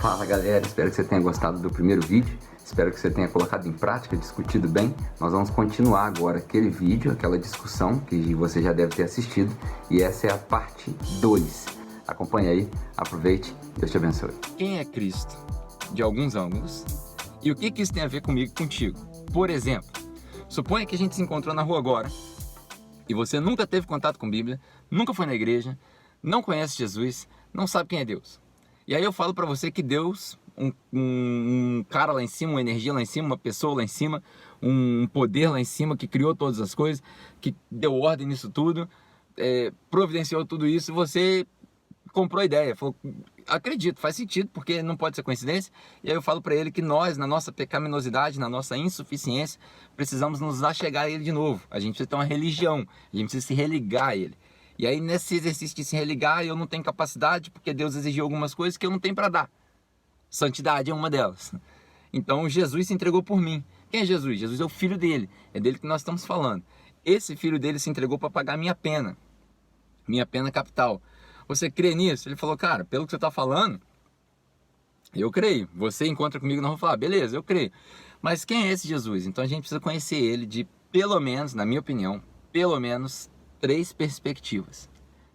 Fala galera, espero que você tenha gostado do primeiro vídeo, espero que você tenha colocado em prática, discutido bem. Nós vamos continuar agora aquele vídeo, aquela discussão que você já deve ter assistido, e essa é a parte 2. Acompanhe aí, aproveite, Deus te abençoe. Quem é Cristo? De alguns ângulos. E o que isso tem a ver comigo e contigo? Por exemplo, suponha que a gente se encontrou na rua agora e você nunca teve contato com a Bíblia, nunca foi na igreja, não conhece Jesus, não sabe quem é Deus. E aí eu falo pra você que Deus, um cara lá em cima, uma energia lá em cima, uma pessoa lá em cima, um poder lá em cima que criou todas as coisas, que deu ordem nisso tudo, providenciou tudo isso, você comprou a ideia, falou, acredito, faz sentido, porque não pode ser coincidência. E aí eu falo pra ele que nós, na nossa pecaminosidade, na nossa insuficiência, precisamos nos achegar a ele de novo. A gente precisa ter uma religião, a gente precisa se religar a ele. E aí nesse exercício de se religar, eu não tenho capacidade, porque Deus exigiu algumas coisas que eu não tenho para dar. Santidade é uma delas. Então Jesus se entregou por mim. Quem é Jesus? Jesus é o filho dele, é dele que nós estamos falando. Esse filho dele se entregou para pagar minha pena capital. Você crê nisso? Ele falou, cara, pelo que você está falando, eu creio. Você encontra comigo na rua e fala, beleza, eu creio. Mas quem é esse Jesus? Então a gente precisa conhecer ele de pelo menos, na minha opinião, pelo menos 3 perspectivas.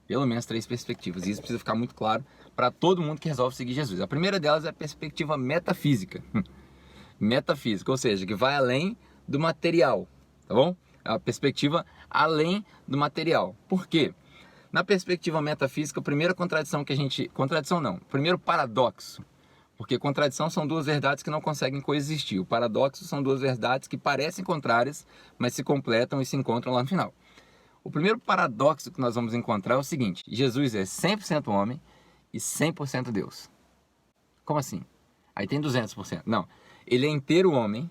Pelo menos 3 perspectivas. E isso precisa ficar muito claro para todo mundo que resolve seguir Jesus. A primeira delas é a perspectiva metafísica. Metafísica, ou seja, que vai além do material, tá bom? É a perspectiva além do material. Por quê? Na perspectiva metafísica, a primeira contradição que a gente... Contradição não, primeiro paradoxo. Porque contradição são duas verdades que não conseguem coexistir. O paradoxo são duas verdades que parecem contrárias, mas se completam e se encontram lá no final. O primeiro paradoxo que nós vamos encontrar é o seguinte: Jesus é 100% homem e 100% Deus. Como assim? Aí tem 200%. Não, ele é inteiro homem,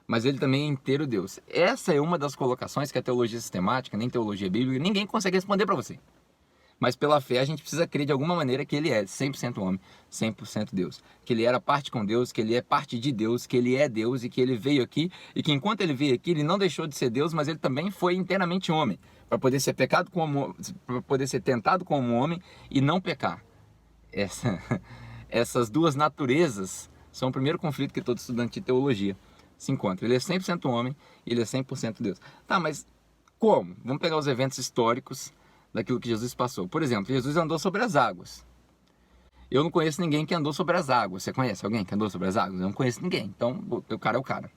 mas ele também é inteiro Deus. Essa é uma das colocações que a teologia sistemática, nem teologia bíblica, ninguém consegue responder para você. Mas pela fé a gente precisa crer de alguma maneira que ele é 100% homem, 100% Deus. Que ele era parte com Deus, que ele é parte de Deus, que ele é Deus e que ele veio aqui. E que enquanto ele veio aqui, ele não deixou de ser Deus, mas ele também foi inteiramente homem. Para poder ser para poder ser tentado como homem e não pecar. Essas duas naturezas são o primeiro conflito que todo estudante de teologia se encontra. Ele é 100% homem e ele é 100% Deus. Tá, mas como? Vamos pegar os eventos históricos daquilo que Jesus passou. Por exemplo, Jesus andou sobre as águas. Eu não conheço ninguém que andou sobre as águas. Você conhece alguém que andou sobre as águas? Eu não conheço ninguém. Então, o cara é o cara.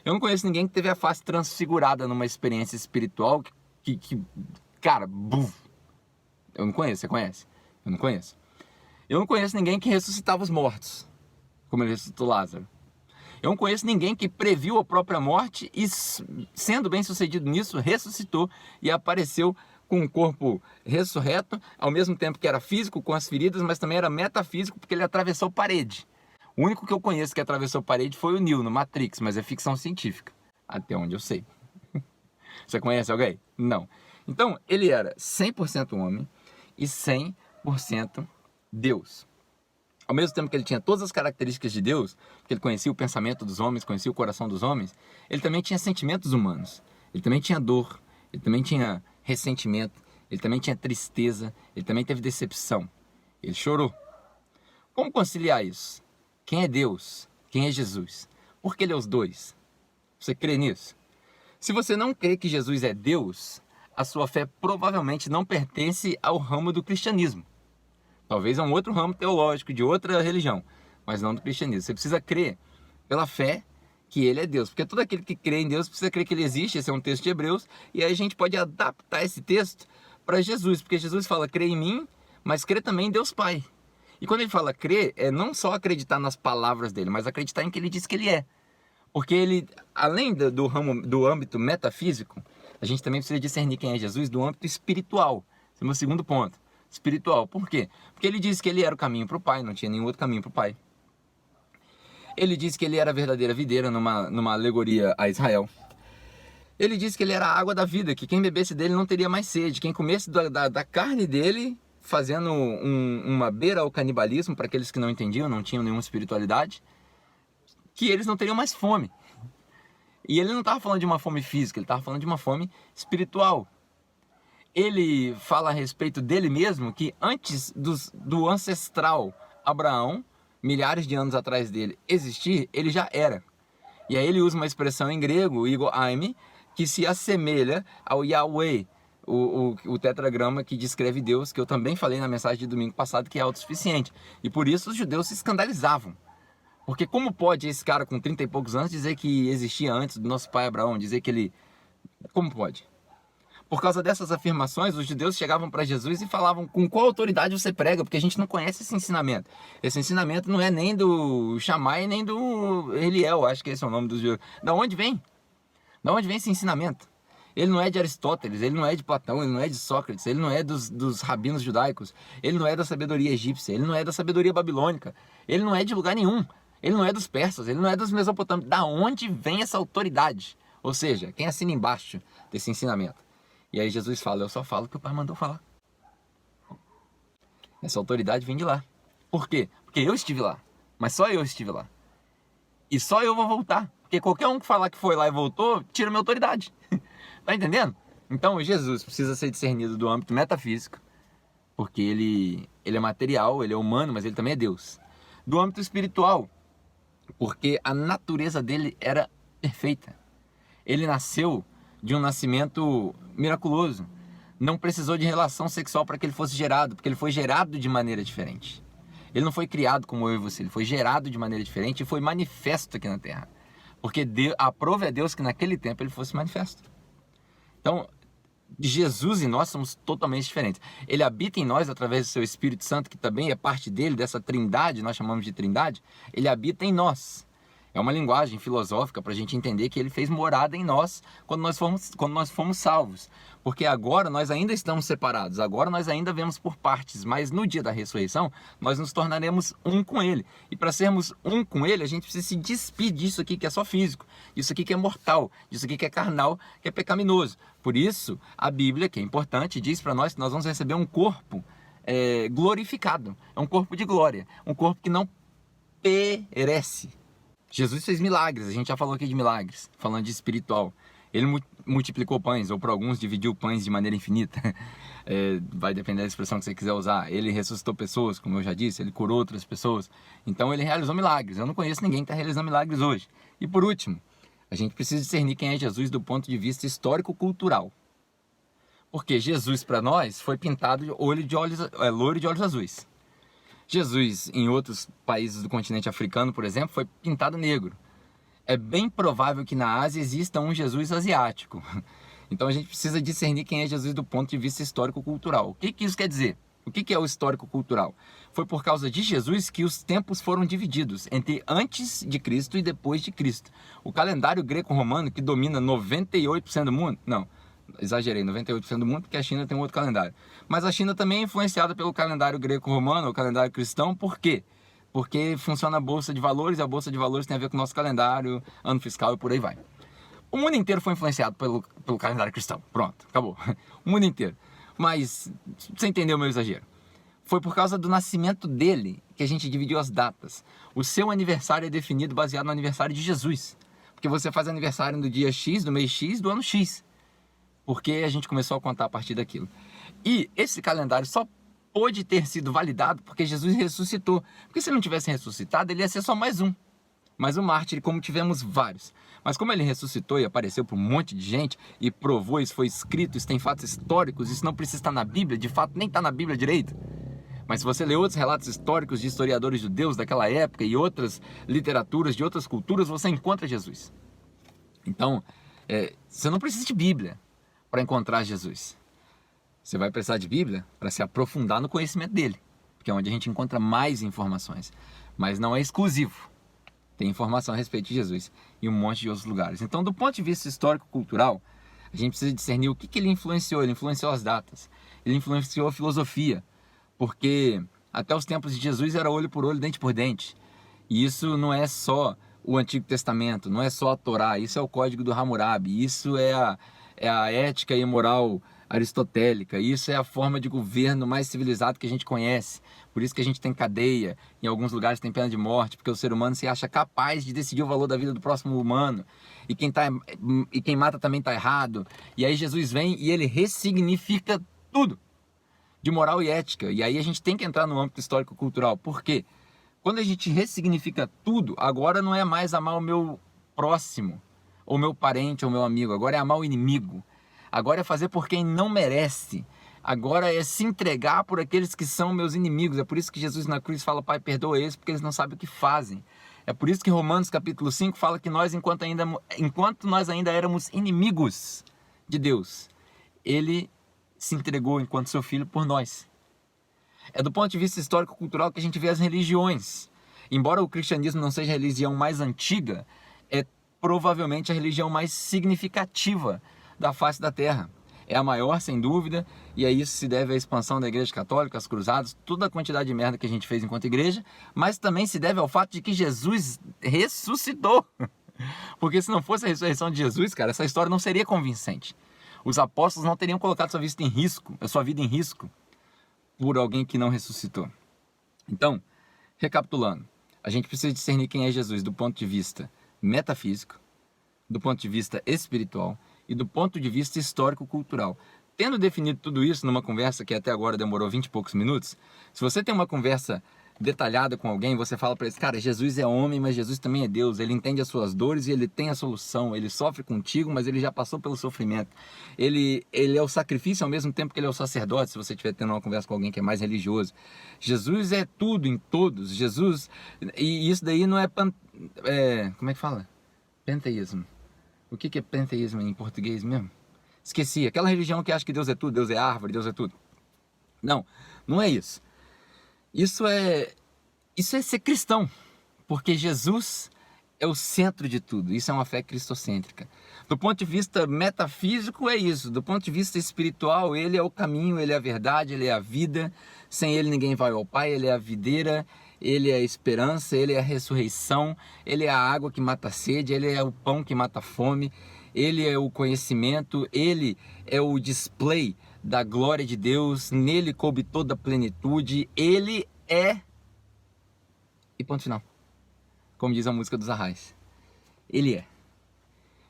Eu não conheço ninguém que teve a face transfigurada numa experiência espiritual cara, buf. Eu não conheço. Você conhece? Eu não conheço. Eu não conheço ninguém que ressuscitava os mortos, como ele ressuscitou Lázaro. Eu não conheço ninguém que previu a própria morte e, sendo bem sucedido nisso, ressuscitou e apareceu com um corpo ressurreto, ao mesmo tempo que era físico, com as feridas, mas também era metafísico, porque ele atravessou parede. O único que eu conheço que atravessou parede foi o Neo, no Matrix, mas é ficção científica, até onde eu sei. Você conhece alguém? Não. Então, ele era 100% homem e 100% Deus. Ao mesmo tempo que ele tinha todas as características de Deus, porque ele conhecia o pensamento dos homens, conhecia o coração dos homens, ele também tinha sentimentos humanos. Ele também tinha dor, ele também tinha ressentimento, ele também tinha tristeza, ele também teve decepção. Ele chorou. Como conciliar isso? Quem é Deus? Quem é Jesus? Por que ele é os dois? Você crê nisso? Se você não crê que Jesus é Deus, a sua fé provavelmente não pertence ao ramo do cristianismo. Talvez a um outro ramo teológico, de outra religião, mas não do cristianismo. Você precisa crer pela fé que ele é Deus, porque todo aquele que crê em Deus precisa crer que ele existe. Esse é um texto de Hebreus, e aí a gente pode adaptar esse texto para Jesus, porque Jesus fala, crê em mim, mas crê também em Deus Pai. E quando ele fala crer, é não só acreditar nas palavras dele, mas acreditar em que ele diz que ele é. Porque ele, além do âmbito metafísico, a gente também precisa discernir quem é Jesus do âmbito espiritual. Esse é o meu segundo ponto. Espiritual. Por quê? Porque ele disse que ele era o caminho para o Pai, não tinha nenhum outro caminho para o Pai. Ele disse que ele era a verdadeira videira numa alegoria a Israel. Ele disse que ele era a água da vida, que quem bebesse dele não teria mais sede. Quem comesse da carne dele, fazendo uma beira ao canibalismo, para aqueles que não entendiam, não tinham nenhuma espiritualidade, que eles não teriam mais fome. E ele não estava falando de uma fome física, ele estava falando de uma fome espiritual. Ele fala a respeito dele mesmo que antes do ancestral Abraão, milhares de anos atrás dele existir, ele já era. E aí ele usa uma expressão em grego, ego eimi, que se assemelha ao Yahweh, o tetragrama que descreve Deus, que eu também falei na mensagem de domingo passado, que é autossuficiente. E por isso os judeus se escandalizavam. Porque como pode esse cara com 30 e poucos anos dizer que existia antes do nosso pai Abraão, dizer que ele... Como pode? Por causa dessas afirmações, os judeus chegavam para Jesus e falavam: com qual autoridade você prega? Porque a gente não conhece esse ensinamento. Esse ensinamento não é nem do Shammai, nem do Eliel, acho que esse é o nome dos judeus. Da onde vem? Da onde vem esse ensinamento? Ele não é de Aristóteles, ele não é de Platão, ele não é de Sócrates, ele não é dos rabinos judaicos, ele não é da sabedoria egípcia, ele não é da sabedoria babilônica, ele não é de lugar nenhum, ele não é dos persas, ele não é dos mesopotâmicos. Da onde vem essa autoridade? Ou seja, quem assina embaixo desse ensinamento? E aí Jesus fala: eu só falo o que o Pai mandou falar. Essa autoridade vem de lá. Por quê? Porque eu estive lá, mas só eu estive lá. E só eu vou voltar. Porque qualquer um que falar que foi lá e voltou, tira minha autoridade. Tá entendendo? Então Jesus precisa ser discernido do âmbito metafísico, porque ele é material, ele é humano, mas ele também é Deus. Do âmbito espiritual, porque a natureza dele era perfeita. Ele nasceu de um nascimento miraculoso. Não precisou de relação sexual para que ele fosse gerado, porque ele foi gerado de maneira diferente. Ele não foi criado como eu e você, ele foi gerado de maneira diferente e foi manifesto aqui na Terra. Porque a prova é Deus que naquele tempo ele fosse manifesto. Então, Jesus e nós somos totalmente diferentes. Ele habita em nós através do seu Espírito Santo, que também é parte dele, dessa trindade, nós chamamos de trindade. Ele habita em nós. É uma linguagem filosófica para a gente entender que ele fez morada em nós quando nós fomos salvos. Porque agora nós ainda estamos separados, agora nós ainda vemos por partes, mas no dia da ressurreição nós nos tornaremos um com ele. E para sermos um com ele, a gente precisa se despir disso aqui que é só físico, disso aqui que é mortal, disso aqui que é carnal, que é pecaminoso. Por isso, a Bíblia, que é importante, diz para nós que nós vamos receber um corpo glorificado. É um corpo de glória, um corpo que não perece. Jesus fez milagres, a gente já falou aqui de milagres, falando de espiritual. Ele multiplicou pães, ou para alguns dividiu pães de maneira infinita. Vai depender da expressão que você quiser usar. Ele ressuscitou pessoas, como eu já disse, ele curou outras pessoas. Então ele realizou milagres. Eu não conheço ninguém que está realizando milagres hoje. E por último, a gente precisa discernir quem é Jesus do ponto de vista histórico-cultural. Porque Jesus para nós foi pintado loiro de olhos azuis. Jesus, em outros países do continente africano, por exemplo, foi pintado negro. É bem provável que na Ásia exista um Jesus asiático. Então a gente precisa discernir quem é Jesus do ponto de vista histórico-cultural. O que isso quer dizer? O que é o histórico-cultural? Foi por causa de Jesus que os tempos foram divididos entre antes de Cristo e depois de Cristo. O calendário greco-romano, que domina 98% do mundo... Não, exagerei, 98% do mundo, porque a China tem um outro calendário. Mas a China também é influenciada pelo calendário greco-romano, o calendário cristão. Por quê? Porque funciona a Bolsa de Valores, e a Bolsa de Valores tem a ver com o nosso calendário, ano fiscal e por aí vai. O mundo inteiro foi influenciado pelo calendário cristão. Pronto, acabou. O mundo inteiro. Mas, você entendeu o meu exagero? Foi por causa do nascimento dele que a gente dividiu as datas. O seu aniversário é definido baseado no aniversário de Jesus. Porque você faz aniversário no dia X, do mês X, do ano X. Porque a gente começou a contar a partir daquilo. E esse calendário só pôde ter sido validado porque Jesus ressuscitou. Porque se ele não tivesse ressuscitado, ele ia ser só mais um mártir, como tivemos vários. Mas como ele ressuscitou e apareceu para um monte de gente e provou, isso foi escrito, isso tem fatos históricos, isso não precisa estar na Bíblia, de fato nem está na Bíblia direito. Mas se você ler outros relatos históricos de historiadores judeus daquela época e outras literaturas de outras culturas, você encontra Jesus. Então, você não precisa de Bíblia para encontrar Jesus. Você vai precisar de Bíblia para se aprofundar no conhecimento dele, porque é onde a gente encontra mais informações. Mas não é exclusivo. Tem informação a respeito de Jesus em um monte de outros lugares. Então, do ponto de vista histórico-cultural, a gente precisa discernir o que ele influenciou. Ele influenciou as datas, ele influenciou a filosofia, porque até os tempos de Jesus era olho por olho, dente por dente. E isso não é só o Antigo Testamento, não é só a Torá, isso é o Código do Hammurabi, isso é a ética e moral aristotélica, isso é a forma de governo mais civilizado que a gente conhece. Por isso que a gente tem cadeia, em alguns lugares tem pena de morte, porque o ser humano se acha capaz de decidir o valor da vida do próximo humano, e quem mata também está errado. E aí Jesus vem e ele ressignifica tudo de moral e ética. E aí a gente tem que entrar no âmbito histórico-cultural. Por quê? quando a gente ressignifica tudo, agora não é mais amar o meu próximo, ou meu parente, ou meu amigo, agora é amar o inimigo. Agora é fazer por quem não merece. Agora é se entregar por aqueles que são meus inimigos. É por isso que Jesus na cruz fala, Pai, perdoa eles, porque eles não sabem o que fazem. É por isso que Romanos capítulo 5 fala que nós, enquanto nós ainda éramos inimigos de Deus, Ele se entregou enquanto seu Filho por nós. É do ponto de vista histórico-cultural que a gente vê as religiões. Embora o cristianismo não seja a religião mais antiga, é provavelmente a religião mais significativa da face da Terra. É a maior, sem dúvida, e aí isso se deve à expansão da Igreja Católica, às cruzadas, toda a quantidade de merda que a gente fez enquanto igreja, mas também se deve ao fato de que Jesus ressuscitou. Porque se não fosse a ressurreição de Jesus, cara, essa história não seria convincente. Os apóstolos não teriam colocado sua vida em risco por alguém que não ressuscitou. Então, recapitulando, a gente precisa discernir quem é Jesus do ponto de vista metafísico, do ponto de vista espiritual e do ponto de vista histórico-cultural. Tendo definido tudo isso numa conversa que até agora demorou 20 e poucos minutos, se você tem uma conversa detalhada com alguém, você fala para eles, cara, Jesus é homem, mas Jesus também é Deus, ele entende as suas dores e ele tem a solução, ele sofre contigo, mas ele já passou pelo sofrimento, ele é o sacrifício ao mesmo tempo que ele é o sacerdote, se você estiver tendo uma conversa com alguém que é mais religioso. Jesus é tudo em todos, Jesus, e isso daí não como é que fala? Panteísmo. O que é panteísmo em português mesmo? Esqueci, aquela religião que acha que Deus é tudo, Deus é árvore, Deus é tudo. Não, não é isso. Isso é ser cristão, porque Jesus é o centro de tudo. Isso é uma fé cristocêntrica. Do ponto de vista metafísico é isso. Do ponto de vista espiritual, ele é o caminho, ele é a verdade, ele é a vida. Sem ele ninguém vai ao Pai, ele é a videira, ele é a esperança, ele é a ressurreição, ele é a água que mata a sede, ele é o pão que mata a fome, ele é o conhecimento, ele é o display da glória de Deus, nele coube toda a plenitude, ele é... E ponto final. Como diz a música dos Arrais. Ele é.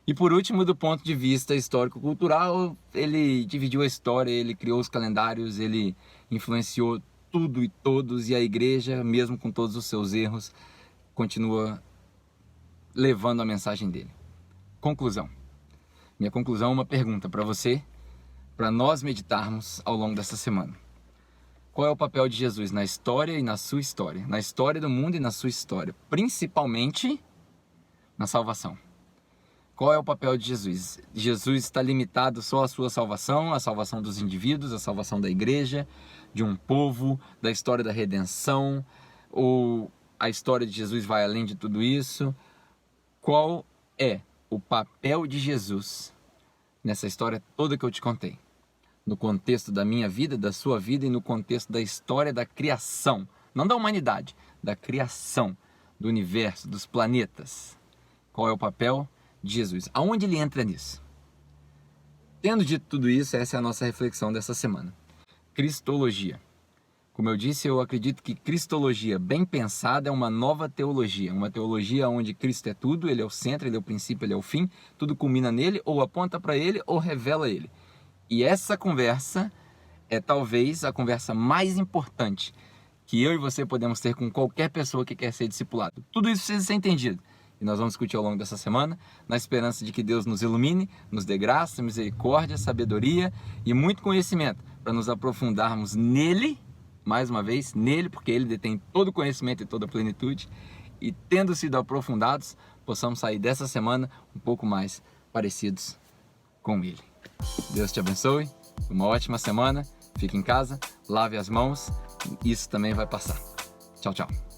E por último, do ponto de vista histórico-cultural, ele dividiu a história, ele criou os calendários, ele influenciou tudo e todos, e a igreja, mesmo com todos os seus erros, continua levando a mensagem dele. Conclusão. Minha conclusão é uma pergunta para você, para nós meditarmos ao longo dessa semana. Qual é o papel de Jesus na história e na sua história? Na história do mundo e na sua história, principalmente na salvação. Qual é o papel de Jesus? Jesus está limitado só à sua salvação, à salvação dos indivíduos, à salvação da igreja, de um povo, da história da redenção, ou a história de Jesus vai além de tudo isso? Qual é o papel de Jesus nessa história toda que eu te contei? No contexto da minha vida, da sua vida e no contexto da história da criação, não da humanidade, da criação, do universo, dos planetas. Qual é o papel de Jesus? Aonde ele entra nisso? Tendo dito tudo isso, essa é a nossa reflexão dessa semana. Cristologia. Como eu disse, eu acredito que cristologia bem pensada é uma nova teologia. Uma teologia onde Cristo é tudo, ele é o centro, ele é o princípio, ele é o fim. Tudo culmina nele, ou aponta para ele, ou revela ele. E essa conversa é talvez a conversa mais importante que eu e você podemos ter com qualquer pessoa que quer ser discipulado. Tudo isso precisa ser entendido. E nós vamos discutir ao longo dessa semana, na esperança de que Deus nos ilumine, nos dê graça, misericórdia, sabedoria e muito conhecimento, para nos aprofundarmos nele, mais uma vez, nele, porque ele detém todo o conhecimento e toda a plenitude, e tendo sido aprofundados, possamos sair dessa semana um pouco mais parecidos com ele. Deus te abençoe, uma ótima semana, fique em casa, lave as mãos, isso também vai passar. Tchau, tchau.